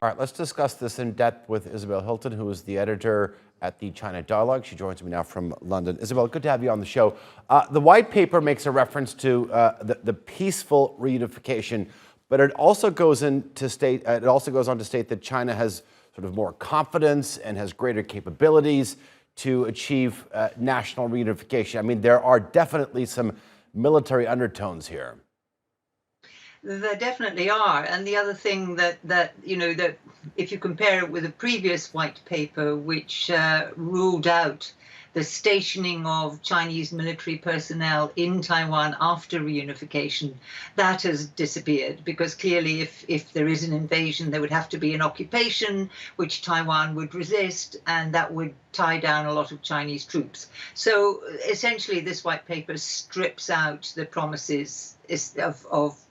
All right, let's discuss this in depth with Isabel Hilton, who is the editor at the China Dialogue. She joins me now from London. Isabel, good to have you on the show. The white paper makes a reference to the peaceful reunification, but it also goes on to state that China has sort of more confidence and has greater capabilities to achieve national reunification. I mean, there are definitely some military undertones here. There definitely are. And the other thing that if you compare it with a previous white paper, which ruled out the stationing of Chinese military personnel in Taiwan after reunification, that has disappeared, because clearly if there is an invasion, there would have to be an occupation, which Taiwan would resist, and that would tie down a lot of Chinese troops. So essentially, this white paper strips out the promises of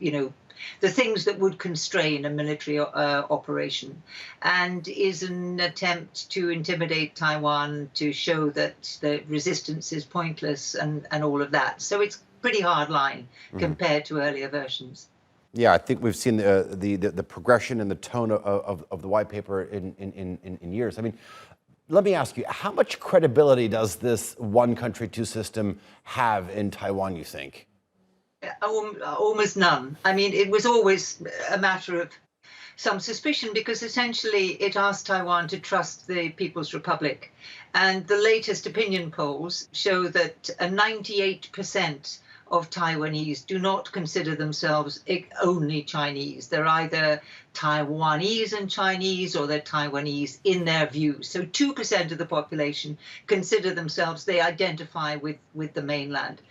the things that would constrain a military operation, and is an attempt to intimidate Taiwan, to show that the resistance is pointless and all of that. So it's a pretty hard line compared to earlier versions. Yeah, I think we've seen the progression and the tone of the white paper in years. I mean, let me ask you, how much credibility does this one country, two system have in Taiwan, you think? Almost none. I mean, it was always a matter of some suspicion, because essentially it asked Taiwan to trust the People's Republic. And the latest opinion polls show that 98% of Taiwanese do not consider themselves only Chinese. They're either Taiwanese and Chinese, or they're Taiwanese in their views. So 2% of the population consider themselves, they identify with the mainland.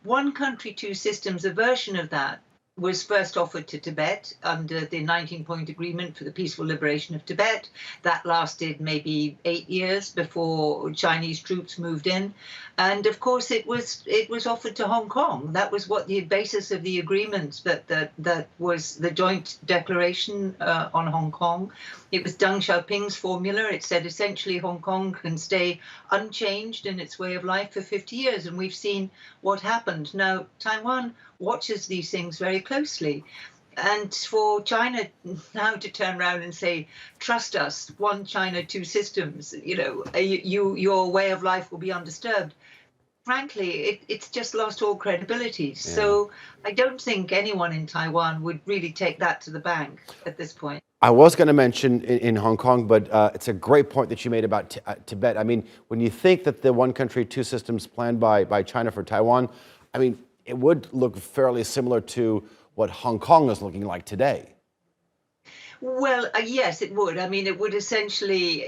One country, two systems, a version of that was first offered to Tibet under the 19-point agreement for the peaceful liberation of Tibet. That lasted maybe 8 years before Chinese troops moved in. And of course, it was offered to Hong Kong. That was what the basis of the agreement, that was the joint declaration on Hong Kong. It was Deng Xiaoping's formula. It said essentially Hong Kong can stay unchanged in its way of life for 50 years. And we've seen what happened. Now, Taiwan watches these things very closely. And for China now to turn around and say, trust us, one China, two systems, your way of life will be undisturbed. Frankly, it's just lost all credibility. Yeah. So I don't think anyone in Taiwan would really take that to the bank at this point. I was going to mention in Hong Kong, but it's a great point that you made about Tibet. I mean, when you think that the one country, two systems planned by China for Taiwan, I mean, it would look fairly similar to what Hong Kong is looking like today. Well, yes, it would. I mean, it would essentially,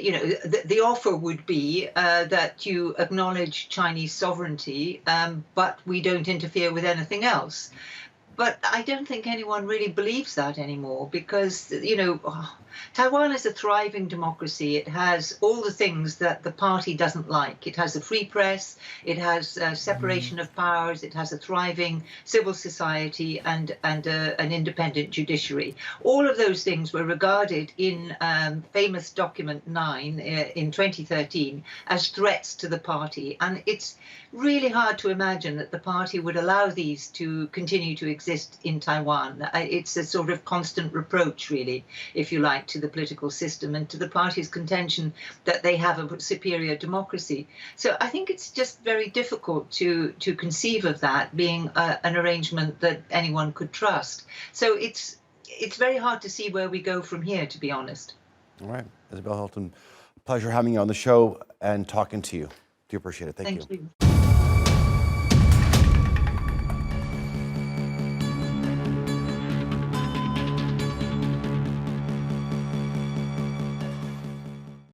the offer would be that you acknowledge Chinese sovereignty, but we don't interfere with anything else. But I don't think anyone really believes that anymore, because, Taiwan is a thriving democracy. It has all the things that the party doesn't like. It has a free press, it has a separation of powers, it has a thriving civil society, and an independent judiciary. All of those things were regarded in famous Document 9 in 2013 as threats to the party. And it's really hard to imagine that the party would allow these to continue to exist in Taiwan. It's a sort of constant reproach, really, if you like, to the political system and to the party's contention that they have a superior democracy. So I think it's just very difficult to conceive of that being an arrangement that anyone could trust. So it's very hard to see where we go from here, to be honest. All right, Isabel Hilton, pleasure having you on the show and talking to you. Do appreciate it. Thank you.